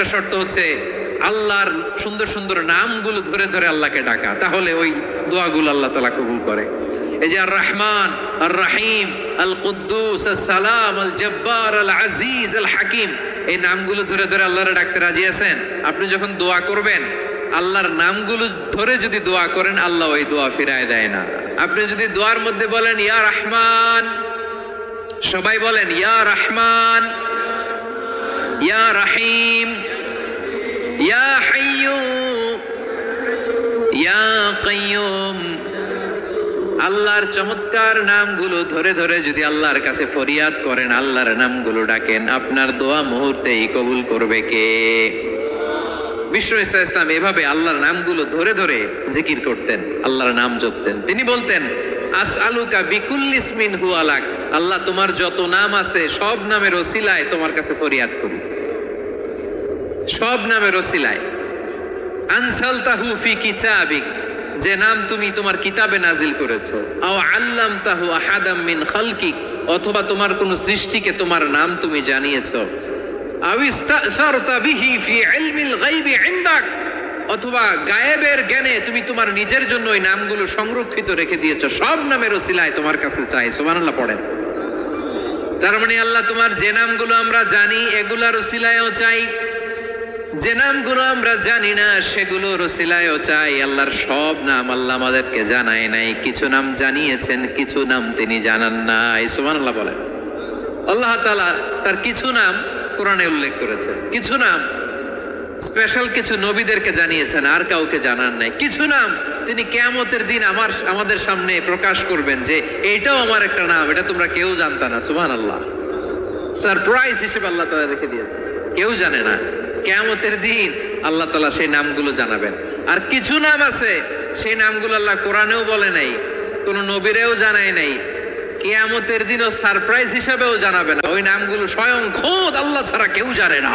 একটা শর্ত হচ্ছে আল্লাহর সুন্দর সুন্দর নামগুলো ধরে ধরে আল্লাহকে ডাকা, তাহলে ওই দোয়াগুলো আল্লাহ তাআলা কবুল করে। এই যে আর রহমান, আর রাহিম, আল কুদ্দুস, আস সালাম, আল জব্বার, আল আজিজ, আল হাকিম, এই নামগুলো ধরে ধরে আল্লাহরে ডাকতে রাজি আছেন? আপনি যখন দোয়া করবেন আল্লাহর নামগুলো ধরে যদি দোয়া করেন, আল্লাহ ওই দোয়া ফিরায় দেয় না। আপনি যদি দোয়ার মধ্যে বলেন ইয়া রহমান, সবাই বলেন ইয়া রহমান, ইয়া রাহিম, ইয়া হাইয়্যু, ইয়া কাইয়্যুম, আল্লাহর চমৎকার নামগুলো ধরে ধরে যদি আল্লাহর কাছে ফরিয়াদ করেন, আল্লাহর নামগুলো ডাকেন, আপনার দোয়া মুহূর্তেই কবুল করবে কে? বিশ্ব ইসলাম এভাবে আল্লাহর নামগুলো ধরে ধরে জিকির করতেন, আল্লাহর নাম জপতেন। তিনি বলতেন আসআলুকা বিকুল্লি ইসমিন হুয়া লাক, আল্লাহ তোমার যত নাম আছে সব নামের ওসিলায় তোমার কাছে ফরিয়াদ করি, সব নামের ওসিলায়। আনসালতাহু ফি কিতাবিক, যে নাম তুমি তোমার কিতাবে নাজিল করেছো, আও আল্লামতাহু আহাদাম মিন খালকিক, অথবা তোমার কোন সৃষ্টিকে তোমার নাম তুমি জানিয়েছো, আও ইস্তাসারতা বিহি ফি ইলমিল গায়বি ইনদাক, অথবা গায়েবের জ্ঞানে তুমি তোমার নিজের জন্য ওই নামগুলো সংরক্ষিত রেখে দিয়েছো, সব নামের ওসিলায় তোমার কাছে চাই। সুবহানাল্লাহ পড়েন। তার মানে আল্লাহ তোমার যে নামগুলো আমরা জানি এগুলার ওসিলায়ও চাই, যে নামগুলো আমরা জানি না সেগুলোর ওসিলায়ও চাই। আল্লাহর সব নাম আল্লাহ আমাদেরকে জানায় নাই, কিছু নাম জানিয়েছেন, কিছু নাম তিনি জানান নাই। সুবহানাল্লাহ বলেন। আল্লাহ তাআলা তার কিছু নাম কোরআনে উল্লেখ করেছেন, কিছু নাম স্পেশাল কিছু নবীদেরকে জানিয়েছেন, আর কাউকে জানান নাই। কিছু নাম তিনি কিয়ামতের দিন আমাদের সামনে প্রকাশ করবেন যে এইটাও আমার একটা নাম, এটা তোমরা কেউ জানতা না। সুবহানাল্লাহ, সারপ্রাইজ হিসেবে আল্লাহ তাআলা রেখে দিয়েছে, কেউ জানে না। কিয়ামতের দিন আল্লাহ তাআলা সেই নামগুলো জানাবেন। আর কিছু নাম আছে সেই নামগুলো আল্লাহ কোরআনেও বলে নাই, কোন নবীরেও জানায় নাই, কিয়ামতের দিনও সারপ্রাইজ হিসেবেও জানাবে না। ওই নামগুলো স্বয়ং খোদ আল্লাহ ছাড়া কেউ জানে না।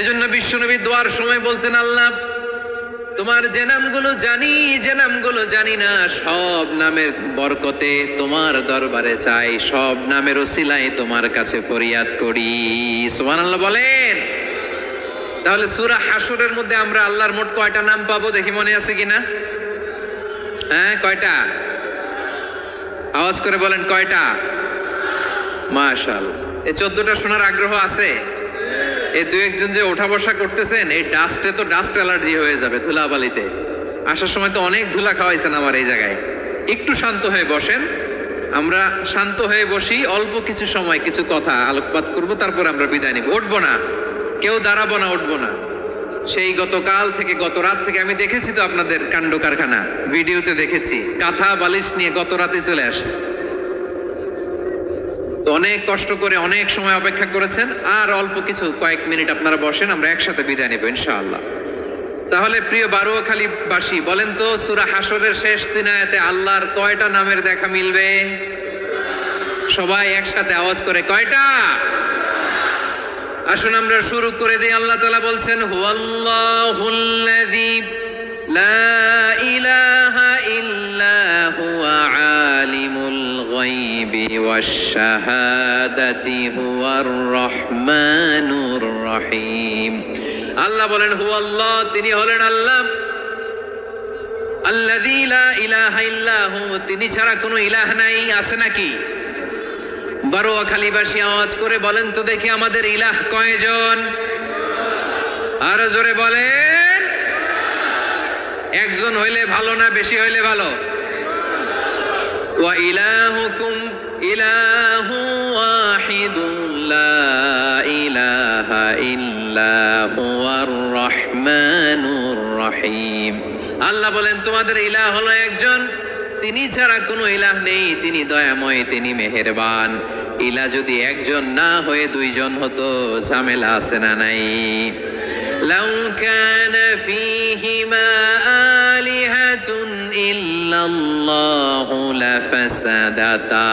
এজন্য বিশ্বনবী দোয়ার সময় বলতেন, আল্লাহ তোমার যে নামগুলো জানি, যে নামগুলো জানি না, সব নামের বরকতে তোমার দরবারে চাই, সব নামের ওসিলায় তোমার কাছে ফরিয়াদ করি। সুবহানাল্লাহ বলেন। তাহলে সূরা হাশরের মধ্যে আমরা আল্লাহর মোট কয়টা নাম পাবো দেখি, মনে আছে কিনা? হ্যাঁ, কয়টা? আওয়াজ করে বলেন কয়টা? মাশাআল্লাহ। এই 14টা শোনার আগ্রহ আছে? এই দু একজন যে ওঠা বসা করতেছেন, এই ডাস্টে তো ডাস্ট অ্যালার্জি হয়ে যাবে, ধুলাবালিতে আসার সময় তো অনেক ধুলা খাওয়াইছেন আমার এই জায়গায়। একটু শান্ত হয়ে বসেন, আমরা শান্ত হয়ে বসি, অল্প কিছু সময় কিছু কথা আলোকপাত করব, তারপর আমরা বিদায় নিব। উঠবো না, কেউ দাঁড়াবো না, উঠবো না। সেই গতকাল থেকে, গত রাত থেকে আমি দেখেছি তো আপনাদের কাণ্ড কারখানা, ভিডিওতে দেখেছি, কাঁথা বালিশ নিয়ে গত রাতে চলে আসছে। তো অনেক কষ্ট করে অনেক সময় অপেক্ষা করেছেন, আর অল্প কিছু কয়েক মিনিট আপনারা বসেন, আমরা একসাথে বিদায় নেব ইনশাআল্লাহ। তাহলে প্রিয় বারুয়াখালীবাসী বলেন তো, সূরা হাশরের শেষ 3 আয়াতে আল্লাহর কয়টা নামের দেখা মিলবে? সবাই একসাথে আওয়াজ করে কয়টা? আসুন আমরা শুরু করে দিই। আল্লাহ তাআলা বলছেন, হুয়াল্লাহুল্লাযী লা ইলাহা ইল্লা হুয়া আলিমুল গায়বি ওয়াশ শাহাদাতি হুয়ার রহমানুর রহিম। আল্লাহ বলেন হুয়াল্লাহ, তিনি হলেন আল্লাহ, আল্লাযী লা ইলাহা ইল্লা হু, তিনি ছাড়া কোনো ইলাহ নাই। আছে নাকি? বারুয়াখালীবাসী আওয়াজ করে বলেন তো দেখি, আমাদের ইলাহ কয়জন? আরো জোরে বলেন। একজন হইলে ভালো না বেশি হইলে ভালো? ওয়া ইলাহুকুম ইলাহু ওয়াহিদুন লা ইলাহা ইল্লা হুয়ার রহমানুর রহিম। আল্লাহ বলেন তোমাদের ইলাহ হলো একজন, তিনি ছাড়া কোনো ইলাহ নেই, তিনি দয়াময়, তিনি মেহেরবান। ইলা যদি একজন না হয়ে দুইজন হতো, ঝামেলা আছে না নাই? লাউ কানা ফীহিমা আলিহাতুন ইল্লাল্লাহু লাফাসাদাতা।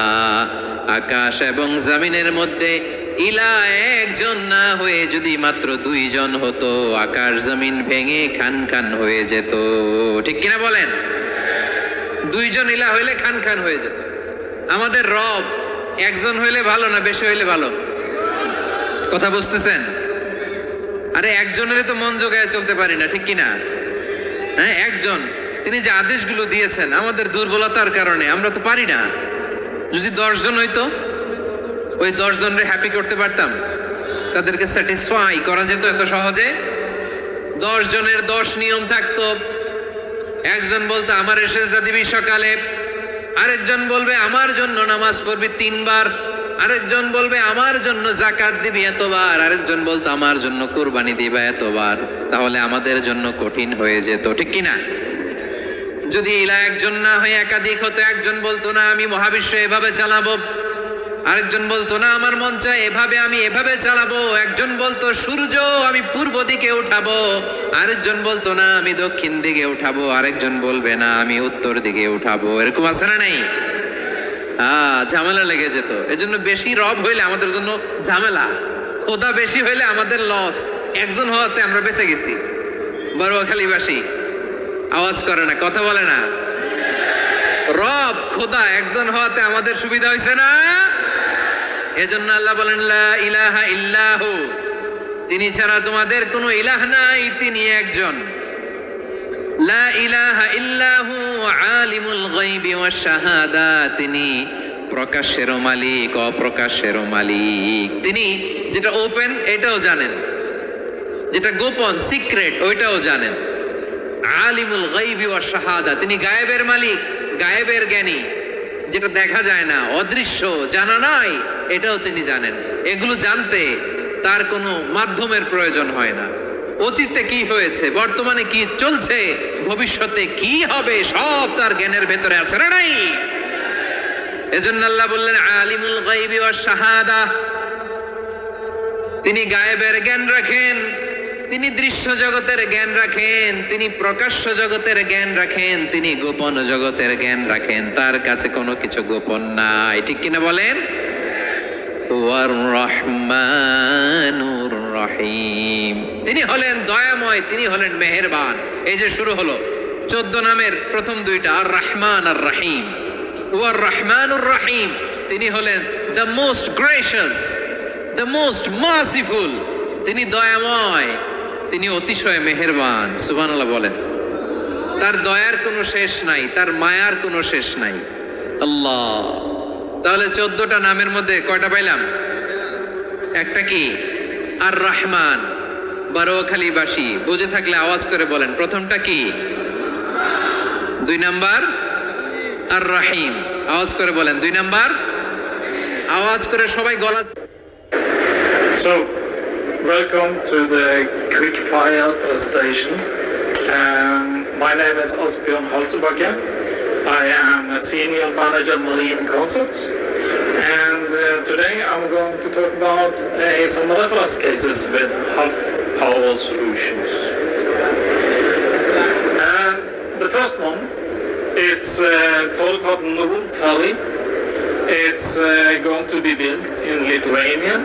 আকাশ এবং জমিনের মধ্যে ইলা একজন না হয়ে যদি মাত্র দুইজন হতো, আকাশ জমিন ভেঙে খান খান হয়ে যেত। ঠিক কিনা বলেন? দুইজন ইলা হইলে খান খান হয়ে যেত। আমাদের রব একজন হইলে ভালো না বেশি হইলে ভালো? কথা বুঝতেছেন? আরে একজনের তো মন জোগায় চলতে পারি না, ঠিক কিনা? হ্যাঁ, একজন, তিনি যে আদেশগুলো দিয়েছেন আমাদের দুর্বলতার কারণে আমরা তো পারি না। যদি 10 জন হইতো, ওই 10 জনরে হ্যাপি করতে পারতাম, তাদেরকে স্যাটিসফাই করা যেত এত সহজে? 10 জনের 10 নিয়ম থাকতো। একজন বলতো আমার সেজদা দিবি সকালে, আরেকজন বলবে আমার জন্য নামাজ পড়বি 3 বার, আরেকজন বলবে আমার জন্য যাকাত দিবি এতবার, আরেকজন বলতো আমার জন্য কুরবানি দিবা এতবার। তাহলে আমাদের জন্য কঠিন হয়ে যেত, ঠিক কিনা? যদি ইলা একজন না হয়ে একাধিক হতো, একজন বলতো না আমি মহাবিশ্ব এভাবে চালাবো, আরেকজন বলতো না আমার মন চায় এভাবে, আমি এভাবে চালাবো, একজন বলতো সূর্য আমি পূর্ব দিকে উঠাবো, আরেকজন বলতো না আমি দক্ষিণ দিকে উঠাবো, আরেকজন বলবে না আমি উত্তর দিকে উঠাবো। এরকম আছে না নাই? ঝামেলা লেগে যেত। এজন্য বেশি রব হইলে আমাদের জন্য ঝামেলা, খোদা বেশি হইলে আমাদের লস। একজন হওয়াতে আমরা বেঁচে গেছি। বড়ুয়াখালীবাসী আওয়াজ করে না, কথা বলে না। রব খোদা একজন হওয়াতে আমাদের সুবিধা হয়েছে না? এজন্য আল্লাহ বলেন লা ইলাহা ইল্লাহু, তিনি ছাড়া তোমাদের কোনো ইলাহ নাই, তিনি একজন। লা ইলাহা ইল্লাহু আলিমুল গায়বি ওয়াশ শাহাদা, তিনি প্রকাশেরও মালিক অপ্রকাশেরও মালিক। তিনি যেটা ওপেন এটাও জানেন, যেটা গোপন সিক্রেট ওইটাও জানেন। আলিমুল গায়বি ওয়াশ শাহাদা, তিনি গায়েবের মালিক, গায়েবের জ্ঞানী, যেটা দেখা যায় না, অদৃশ্য, জানা নাই, এটাও তিনি জানেন। এগুলো জানতে তার কোনো মাধ্যমের প্রয়োজন হয় না। অতীতে কি হয়েছে, বর্তমানে কি চলছে, ভবিষ্যতে কি হবে, সব তার জ্ঞানের ভেতরে আছে না নাই? এজন্য আল্লাহ বললেন আলিমুল গায়বি ওয়াশ শাহাদা, তিনি গায়েবের জ্ঞান রাখেন, তিনি দৃশ্য জগতের জ্ঞান রাখেন, তিনি প্রকাশ্য জগতের জ্ঞান রাখেন, তিনি গোপন জগতের জ্ঞান রাখেন। তার কাছে কোনো কিছু গোপন নাই, ঠিক কিনা বলেন? ওয়ার রহমানুর রহিম, তিনি হলেন দয়াময়, তিনি হলেন মেহেরবান। এই যে শুরু হলো 14 নামের প্রথম দুইটা, আর রহমান আর রহিম। ওয়ার রহমানুর রহিম, তিনি হলেন the most gracious, the most merciful, তিনি দয়াময়, তিনি অতিশয় মেহেরবান। সুবহানাল্লাহ বলেন। তার দয়ার কোনো শেষ নাই, তার মায়ার কোনো শেষ নাই। আল্লাহ, তাহলে 14টা নামের মধ্যে কয়টা পাইলাম? একটা কি? আর রহমান। বড়ুয়াখালীবাসী বুঝে থাকলে আওয়াজ করে বলেন, প্রথমটা কি? 2 নাম্বার আর রহিম। আওয়াজ করে বলেন 2 নাম্বার। আওয়াজ করে সবাই গলা। So, welcome to the quick fire presentation. My name is Asbjørn Halsebakka. I am a senior manager Marine Concepts, and today I'm going to talk about some reference cases with HAF Power Solutions. The first one, it's Torghatten Nord ferry. It's going to be built in Lithuania.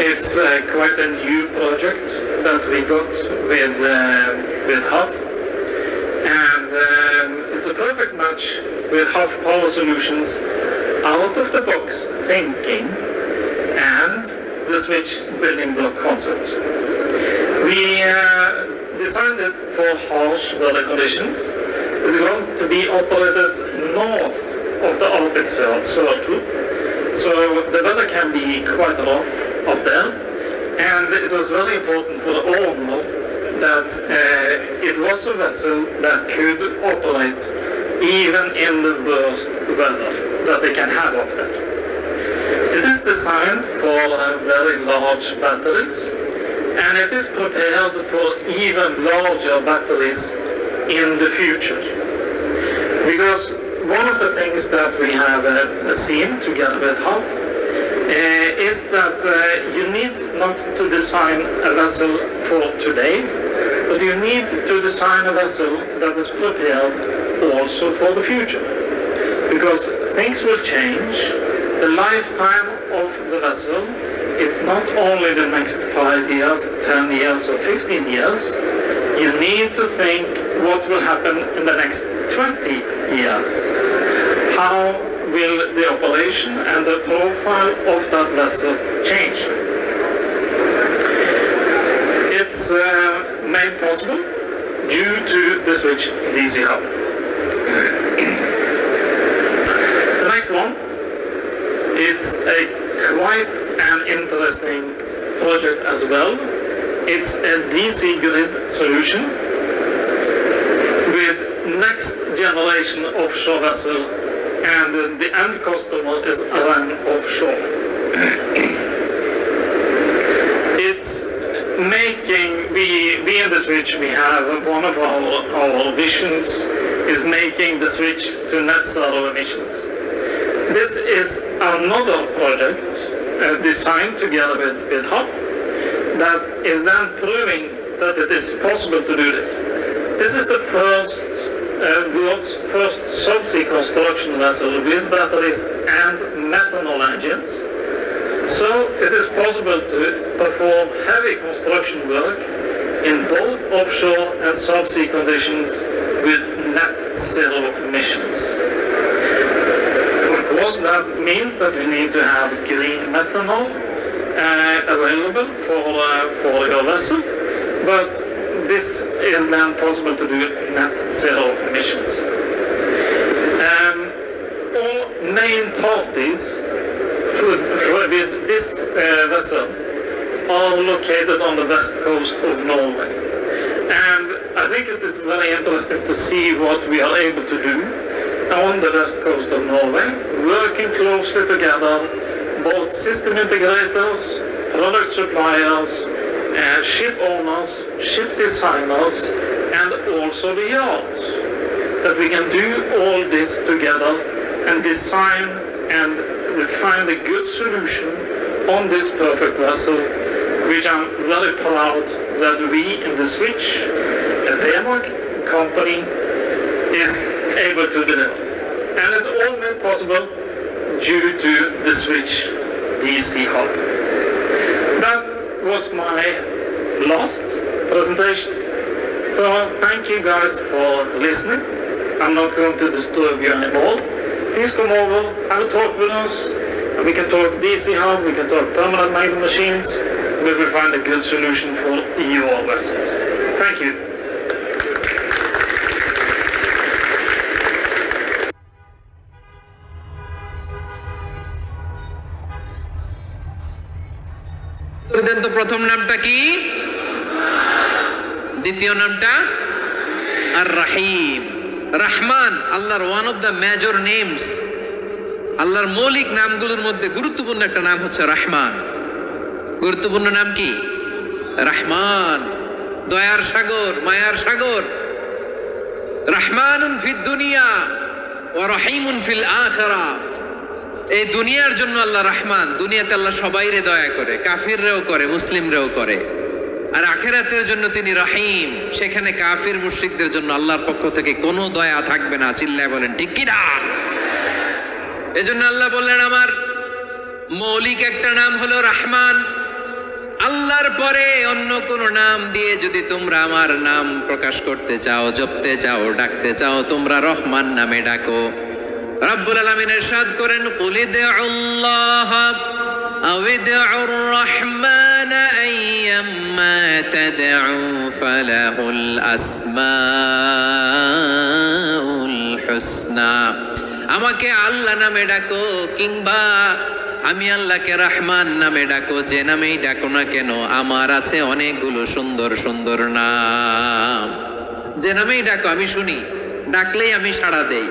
It's quite a new project that we got with HAF, and it's a perfect match with HAF Power Solutions out of the box thinking and the switch building block concept. We designed it for harsh weather conditions. It's going to be operated north of the Arctic Circle, so the weather can be quite rough up there, and it was very important for the owner that it was a vessel that could operate even in the worst weather that they can have up there. It is designed for very large batteries, and it is prepared for even larger batteries in the future, because one of the things that we have seen together with Huff is that you need not to design a vessel for today, but you need to design a vessel that is prepared also for the future. Because things will change. The lifetime of the vessel, it's not only the next 5 years, 10 years or 15 years. You need to think what will happen in the next 20 years. How will the operation and the profile of that vessel change? It's made possible due to the Switch DC Hub. The next one, it's a quite an interesting project as well. It's a DC grid solution with next generation offshore vessel, and the end customer is REN Offshore. It's making, we in the Switch, we have one of our visions is making the switch to net zero emissions. This is another project designed together with Huff that is then proving that it is possible to do this. This is the world's first subsea construction vessel with batteries and methanol engines. So it is possible to perform heavy construction work in both offshore and subsea conditions with net zero emissions. Of course, that means that we need to have green methanol available for your vessel, but this is then possible to do net zero emissions. All main parties with this vessel are located on the west coast of Norway, and I think it is very interesting to see what we are able to do on the west coast of Norway, working closely together, both system integrators, product suppliers, ship owners, ship designers, and also the yards, that we can do all this together and design and find a good solution on this perfect vessel, which I'm very proud that we in the Switch, a Denmark company, is able to deliver. And it's all made possible due to the Switch DC Hub. That was my last presentation. So thank you guys for listening. I'm not going to disturb you anymore. Please come over, have a talk with us. And we can talk DC Hub, we can talk permanent magnet machines. We will find a good solution for your vessels. Thank you. দেন তো প্রথম নামটা কি, দ্বিতীয় নামটা আর রাহিম। রহমান আল্লাহর one of the major names, আল্লাহর মৌলিক নামগুলোর মধ্যে গুরুত্বপূর্ণ একটা নাম হচ্ছে রহমান। গুরুত্বপূর্ণ নাম কি? রহমান, দয়ার সাগর, মায়ার সাগর। রহমানুন ফিদ দুনিয়া ওয়া রহিমুন ফিল আখিরা। এই দুনিয়ার জন্য আল্লাহ রহমান, দুনিয়াতে আল্লাহ সবাইরে দয়া করে, কাফিররেও করে, মুসলিমরেও করে। আর আখিরাতের জন্য তিনি রহিম, সেখানে কাফির মুশরিকদের জন্য আল্লাহর পক্ষ থেকে কোনো দয়া থাকবে না। চিল্লায় বলেন ঠিক কি না? এজন্য আল্লাহ বললেন আমার মৌলিক একটা নাম হলো রহমান। আল্লাহর পরে অন্য কোন নাম দিয়ে যদি তোমরা আমার নাম প্রকাশ করতে চাও, জপতে চাও, ডাকতে চাও, তোমরা রহমান নামে ডাকো। রব্বুল আলামিন ইরশাদ করেন কুলিদুল্লাহ আও ইদউর রহমান আইয়াম্মা তাদউ ফালাহুল আসমাউল হুসনা। আমাকে আল্লাহ নামে ডাকো কিংবা আমি আল্লাহকে রহমান নামে ডাকো, যে নামেই ডাকো না কেন আমার আছে অনেকগুলো সুন্দর সুন্দর নাম। যে নামেই ডাকো আমি শুনি, ডাকলেই আমি সাড়া দেই।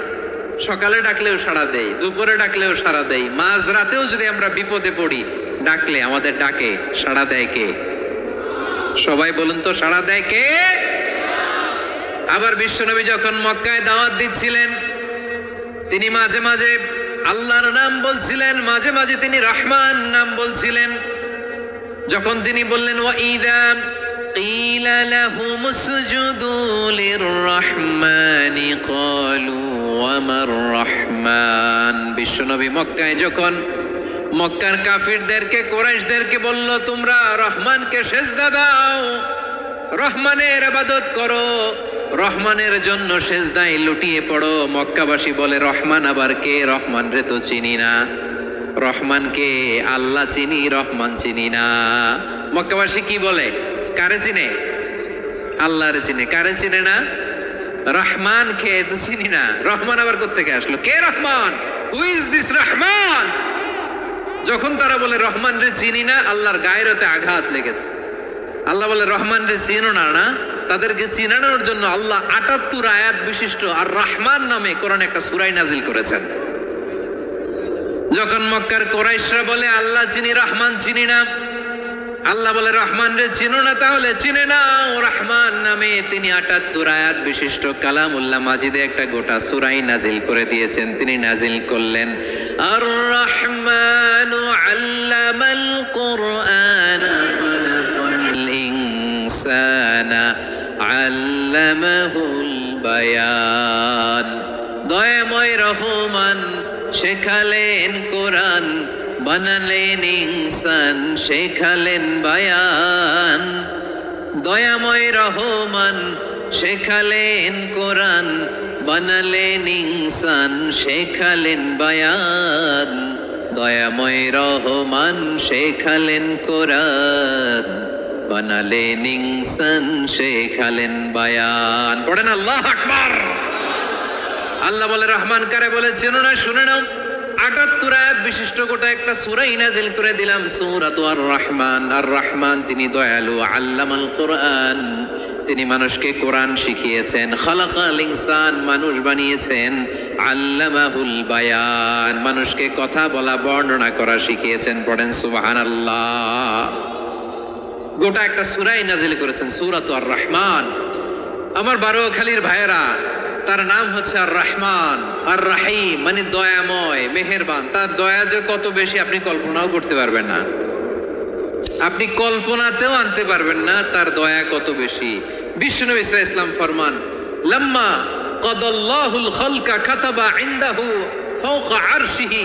সকালে ডাকলেও সাড়া দেই, দুপুরে ডাকলেও সাড়া দেই, মাঝ রাতেও যদি আমরা বিপদে পড়ি ডাকলে আমাদের ডাকে সাড়া দেয় কে? সবাই বলুন তো, সাড়া দেয় কে? আবার বিশ্বনবী যখন মক্কায় দাওয়াত দিচ্ছিলেন, তিনি মাঝে মাঝে আল্লাহর নাম বলছিলেন, মাঝে মাঝে তিনি রহমান নাম বলছিলেন। যখন তিনি বললেন ওয়াইদা কিলা লাহুমুসজুদু লিররহমানি ক্বালু ওয়ামার রহমান, বিশ্বনবী মক্কায় যখন মক্কার কাফিরদেরকে, কুরাইশদেরকে বলল তোমরা রহমানকে সেজদা দাও, রহমানের ইবাদত করো, রহমানের জন্য সেজদায় লুটিয়ে পড়ো, মক্কাবাসী বলে রহমান আবার কে? রহমান রে তো চিনি না। রহমানকে? আল্লাহ চিনি, রহমান চিনি না। মক্কাবাসী কি বলে? কারে চিনে? আল্লাহরে চিনে। কারে চিনে না? রহমান কে তো চিনি না। রহমান আবার কোত্থেকে আসলো? কে Rahman? Who is this Rahman? যখন তারা বলে রহমান রে চিনি না, আল্লাহর গায়রতে আঘাত লেগেছে। আল্লাহ বলে রহমান রে চিনো না, না? তাদেরকে চিনানোর জন্য আল্লাহ ৭৮ আয়াত বিশিষ্ট আর রহমান নামে কোরআন একটা সূরা নাজিল করেছেন। যখন মক্কার কুরাইশরা বলে আল্লাহ চিনি, রহমান চিনি না, আল্লাহ বলে রহমান রে চিনো না, তাহলে চিনে নাও রহমান নামে তিনি ৭৮ আয়াত বিশিষ্ট কালামুল্লাহ মাজিদে একটা গোটা সূরাই নাজিল করে দিয়েছেন। তিনি নাজিল করলেন আর রহমানু আল্লামাল কুরআন খালাকাল ইনসানা আল্লামাহুল বায়ান। দয়াময় রহমান শেখালেন কোরআন, বানালেন ইনসান শেখালেন বায়ান। দয়াময় রহমান শেখালেন কোরআন, বানালেন ইনসান শেখালেন বায়ান। দয়াময় রহমান শেখালেন কোরআন, বানালেন ইনসান শেখালেন বায়ান। পড়েন আল্লাহু আকবার। আল্লাহ বলে রহমান কারে বলে চেনো না? শুনে নাও, ৭৮ আয়াত বিশিষ্ট গোটা একটা সূরাই নাজিল করে দিলাম, সূরাতু আর রহমান। আর রহমান তিনি দয়ালু, আল্লামাল কোরআন তিনি মানুষকে কোরআন শিখিয়েছেন, খালাকাল ইনসান মানুষ বানিয়েছেন, আল্লামাহুল বায়ান মানুষকে কথা বলা বর্ণনা করা শিখিয়েছেন। পড়েন সুবহানাল্লাহ। গোটা একটা সূরাই নাজিল করেছেন, সূরাতু আর রহমান। আমার বারোখালীর ভাইয়েরা, তার নাম হচ্ছে আর রহমান, আর রাহিম মানে দয়াময়, মেহেরবান। তার দয়া যে কত বেশি আপনি কল্পনাও করতে পারবেন না, আপনি কল্পনাতেও আনতে পারবেন না তার দয়া কত বেশি। বিশ্বনবী সাল্লাল্লাহু আলাইহি ওয়াসাল্লাম ফরমান লাম্মা কাদাল্লাহুল খালকা কাতাবা ইনদাহু ফাওকা আরশিহি।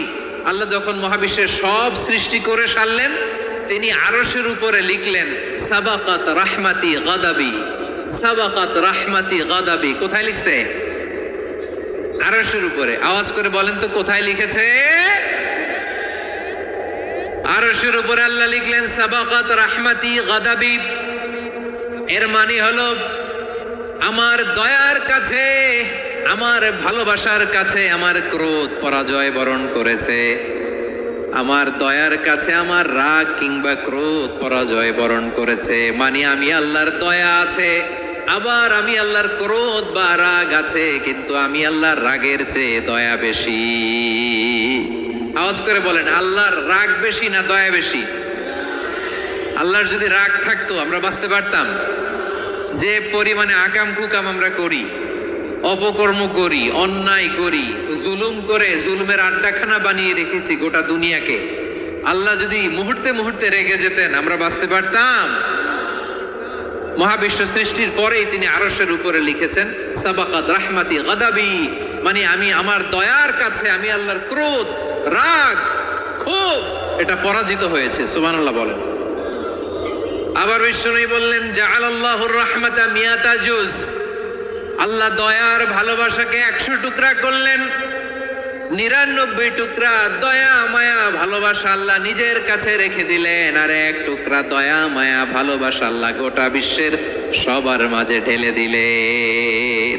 আল্লাহ যখন মহাবিশ্বের সব সৃষ্টি করে সারলেন, তিনি আরশের উপরে লিখলেন সাবাকাত রাহমাতি গাদাবি, সাবাকাত রাহমাতি গাদাবি। কোথায় লিখছে? আরশের উপরে। আওয়াজ করে বলেন তো কোথায় লিখেছে? আরশের উপরে আল্লাহ লিখলেন সাবাকাত রাহমাতি গাদাবি। এর মানে হলো আমার দয়ার কাছে, আমার ভালোবাসার কাছে আমার ক্রোধ পরাজয় বরণ করেছে, আমার দয়ার কাছে আমার রাগ কিংবা ক্রোধ পরাজয় বরণ করেছে। মানে আমি আল্লাহর দয়া আছে, আবার আমি আল্লাহর ক্রোধ বা রাগ আছে, কিন্তু আমি আল্লাহর রাগের চেয়ে দয়া বেশি। আওয়াজ করে বলেন আল্লাহর রাগ বেশি না দয়া বেশি? আল্লাহর যদি রাগ থাকতো আমরা বাঁচতে পারতাম? যে পরিমাণে আকাম কুকাম আমরা করি, অপকর্ম করি, অন্যায় করি, জুলুম করে জুলুমের আড্ডাখানা বানিয়ে রেখেছি গোটা দুনিয়াকে, আল্লাহ যদি মুহূর্তে মুহূর্তে রেগে যেতেন আমরা বাঁচতে পারতাম? মহাবিশ্ব সৃষ্টির পরেই তিনি আরশের উপরে লিখেছেন সাবাকাত রাহমাতি গাদাবি, মানে আমি আমার দয়ার কাছে আমি আল্লাহর ক্রোধ, রাগ, ক্ষোভ এটা পরাজিত হয়েছে। সুবহানাল্লাহ বলেন। আবার বিষ্ণু বললেন জাআলাল্লাহুর রাহমাতা মিয়াতা জুজ। আল্লাহ দয়ার ভালোবাসাকে ১০০ টুকরা করলেন, ৯৯ টুকরা দয়া মায়া ভালোবাসা আল্লাহ নিজের কাছে রেখে দিলেন, আর ১ টুকরা দয়া মায়া ভালোবাসা আল্লাহ গোটা বিশ্বের সবার মাঝে ঢেলে দিলেন।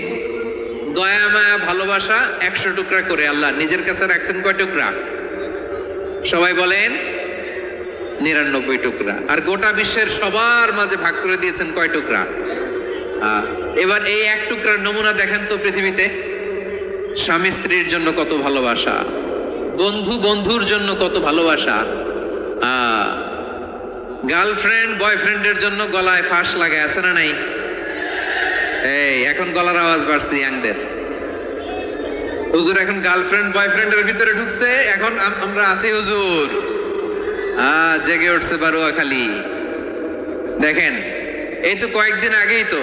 দয়া মায়া ভালোবাসা ১০০ টুকরা করে আল্লাহ নিজের কাছে রাখছেন কয় টুকরা? সবাই বলেন ৯৯ টুকরা। আর গোটা বিশ্বের সবার মাঝে ভাগ করে দিয়েছেন কয় টুকরা? এবার এই ১ টুকরার নমুনা দেখেন তো পৃথিবীতে। স্বামী স্ত্রীর জন্য কত ভালোবাসা, বন্ধু বন্ধুর জন্য কত ভালোবাসা, গার্লফ্রেন্ড বয়ফ্রেন্ডের জন্য গলায় ফাঁস লাগায় আছে না নাই? এই এখন গলার আওয়াজ বাড়ছে ইয়াংদের। হুজুর এখন গার্লফ্রেন্ড বয়ফ্রেন্ডের ভিতরে ঢুকছে, এখন আমরা আছি হুজুর। জেগে উঠছে বারুয়া খালি। দেখেন, এই তো কয়েকদিন আগেই তো,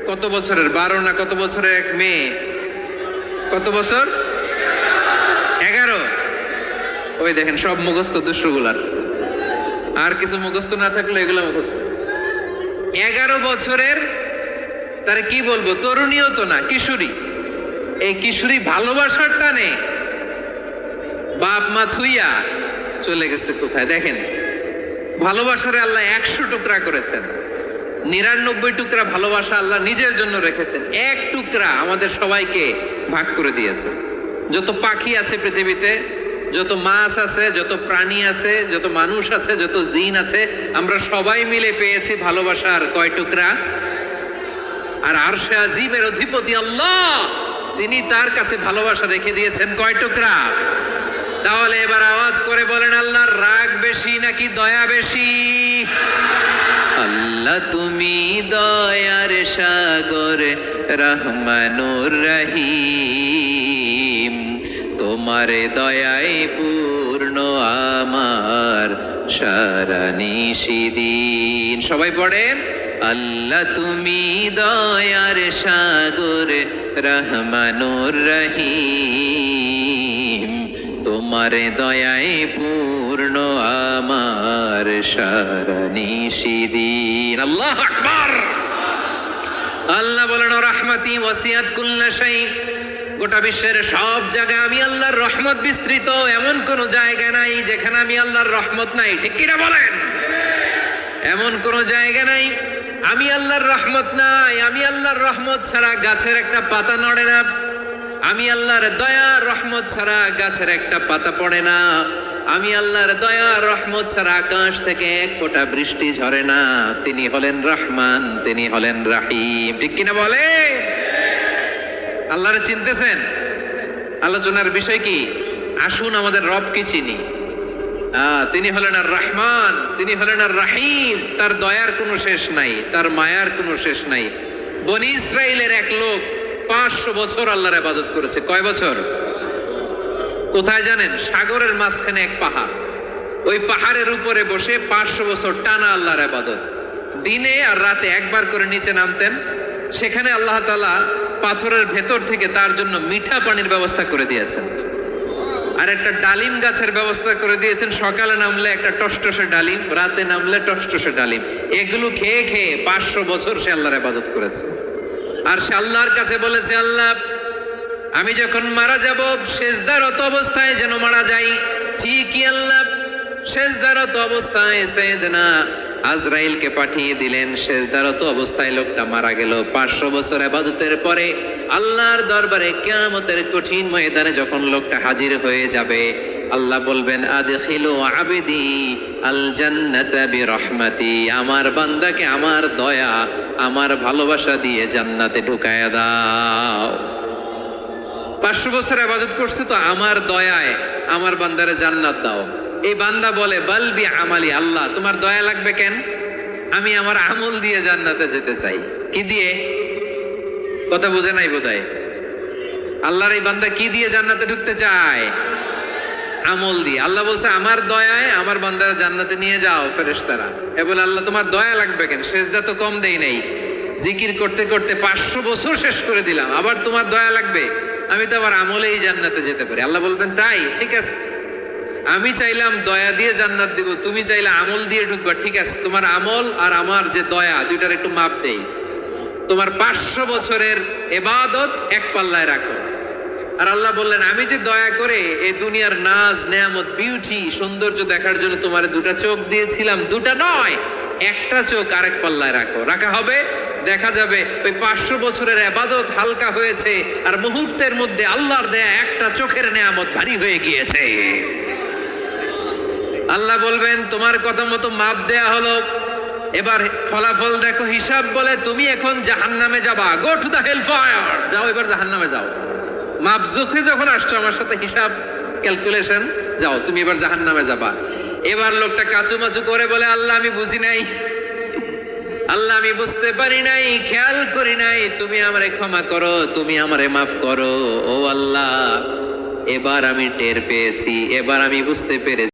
কত বছরের 12 না কত বছরের এক মেয়ে, কত বছর, 11। ওই দেখেন সব মুখস্থ দুষ্টগুলার, আর কিছু মুখস্থ না থাকলে এগুলো মুখস্থ। 11 বছরের, তার কি বলবো, তরুণীও তো না, কিশোরী। এই কিশোরী ভালোবাসার টানে বাপ মা থুইয়া চলে গেছে কোথায়। দেখেন, ভালোবাসারে আল্লাহ 100 টুকরা করেছেন, 99 টুকরা ভালোবাসা আল্লাহ নিজের জন্য রেখেছেন, 1 টুকরা আমাদের সবাইকে ভাগ করে দিয়েছে। যত পাখি আছে পৃথিবীতে, যত মাছ আছে, যত প্রাণী আছে, যত মানুষ আছে, যত জিন আছে, আমরা সবাই মিলে পেয়েছি ভালোবাসার কয় টুকরা? আর আরশে আজিমের অধিপতি আল্লাহ, তিনি তার কাছে ভালোবাসা রেখে দিয়েছেন কয় টুকরা? তাহলে এবার আওয়াজ করে বলেন, আল্লাহর রাগ বেশি নাকি দয়া বেশি? আল্লাহ তুমি দয়ার সাগর, রহমানুর রহিম, তোমার দয়ায় পূর্ণ আমার সারা নিশিদিন। সবাই পড়েন, আল্লাহ তুমি দয়ার সাগর, রহমানুর রহিম, তোমার দয়ায় পূর্ণ আমার সারা নিশিদিন। আল্লাহু আকবার। আল্লাহ বলেন, রাহমাতি ওয়াসিয়াত কুল্লা শাই, গোটা বিশ্বের সব জায়গায় আমি আল্লাহর রহমত বিস্তৃত, এমন কোন জায়গা নাই যেখানে আমি আল্লাহর রহমত নাই। ঠিক কিনা বলেন? এমন কোন জায়গা নাই আমি আল্লাহর রহমত নাই। আমি আল্লাহর রহমত ছাড়া গাছের একটা পাতা নড়ে না, আমি আল্লাহর দয়া রহমত ছাড়া গাছের একটা পাতা পড়ে না, আমি আল্লাহর দয়া রহমত ছাড়া আকাশ থেকে এক ফোঁটা বৃষ্টি ঝরে না। তিনি হলেন রহমান, তিনি হলেন রাহিম। ঠিক কিনা বলে? আল্লাহরে চিনতেছেন? আলোচনার বিষয় কি? আসুন আমাদের রবকে চিনি। তিনি হলেন আর রহমান, তিনি হলেন আর রাহিম। তার দয়ার কোনো শেষ নাই, তার মায়ার কোনো শেষ নাই। বনি ইসরাইলের এক লোক 500 বছর আল্লাহর ইবাদত করেছে। কয় বছর? কোথায় জানেন? সাগরের মাঝখানে এক পাহাড়, ওই পাহাড়ের উপরে বসে 500 বছর টানা আল্লাহর ইবাদত। দিনে আর রাতে একবার করে নিচে নামতেন। সেখানে আল্লাহ তাআলা পাথরের ভেতর থেকে তার জন্য মিঠা পানির ব্যবস্থা করে দিয়েছেন, আর একটা ডালিম গাছের ব্যবস্থা করে দিয়েছেন। সকালে নামলে একটা টসটসে ডালিম, রাতে নামলে টসটসে ডালিম। এগুলো খেয়ে খেয়ে 500 বছর সে আল্লাহর ইবাদত করেছে। আর সে আল্লাহর কাছে বলেছে, আল্লাহ আমি যখন মারা যাব সেজদারত অবস্থায় যেন মারা যাই। ঠিকই আল্লাহ সেজদারত অবস্থায় সাইয়েদনা আজরাইলকে পাঠিয়ে দিলেন। সেজদারত অবস্থায় লোকটা মারা গেল। 500 বছর ইবাদতের পরে আল্লাহর দরবারে কিয়ামতের কঠিন ময়দানে যখন লোকটা হাজির হয়ে যাবে, আল্লাহ বলবেন, আদখিলু আবদি আল জান্নাতা বিরহমাতি, আমার বান্দাকে আমার দয়া, আমার ভালোবাসা দিয়ে জান্নাতে ঢুকায়া দাও। 500 বছর ইবাদত করছে তো আমার দয়ায় আমার বান্দারে জান্নাত দাও। এই বান্দা বলে, বালবি আমালি, আল্লাহ তোমার দয়া লাগবে কেন? আমি আমার আমল দিয়ে জান্নাতে যেতে চাই। কি দিয়ে? কথা বুঝে নাই বোধহয়। আল্লাহর এই বান্দা কি দিয়ে জান্নাতে ঢুকতে চায়? আমল দিয়ে। আল্লাহ বলছে, আমার দয়ায় আমার বান্দারা জান্নাতে নিয়ে যাও ফেরেশতারা। এ বলে, আল্লাহ তোমার দয়া লাগবে কেন? সেজদা তো কম দেই নাই, জিকির করতে করতে 500 বছর শেষ করে দিলাম, আবার তোমার দয়া লাগবে? আমি তো আবার আমলেই জান্নাতে যেতে পারি। আল্লাহ বলবেন, তাই ঠিক আছে, আমি চাইলাম দয়া দিয়ে জান্নাত দিব, তুমি চাইলে আমল দিয়ে ঢুকবা। ঠিক আছে, তোমার আমল আর আমার যে দয়া, দুইটার একটু মাপ দেই। তোমার 500 বছরের ইবাদত এক পাল্লায় রাখো। আর আল্লাহ বললেন, আমি যে দয়া করে এই দুনিয়ার নাজ নেয়ামত বিউটি সৌন্দর্য দেখার জন্য তোমার 2টা চোখ দিয়েছিলাম, 2টা নয়, একটা চোখ আরেক পাল্লায় রাখো। রাখা হবে, দেখা যাবে ওই 500 বছরের ইবাদত হালকা হয়েছে, আর মুহূর্তের মধ্যে আল্লাহর দেয়া একটা চোখের নেয়ামত ভারী হয়ে গিয়েছে। আল্লাহ বলবেন, তোমার কথা মতো মাপ দেয়া হলো, এবার ফলাফল দেখো, হিসাব বলে তুমি এখন জাহান্নামে যাবা। Go to the hell fire, যাও এবার জাহান্নামে যাও। মাপ জোখে যখন আসছো আমার সাথে হিসাব ক্যালকুলেশন, যাও তুমি এবার জাহান্নামে যাবা। এবার লোকটা কাচুমাচু করে বলে, আল্লাহ আমি বুঝি নাই, আল্লাহ আমি বুঝতে পারি নাই, খেয়াল করি নাই, তুমি আমারে ক্ষমা করো, তুমি আমারে মাফ করো। ও আল্লাহ, এবার আমি টের পেয়েছি, এবার আমি বুঝতে পেরেছি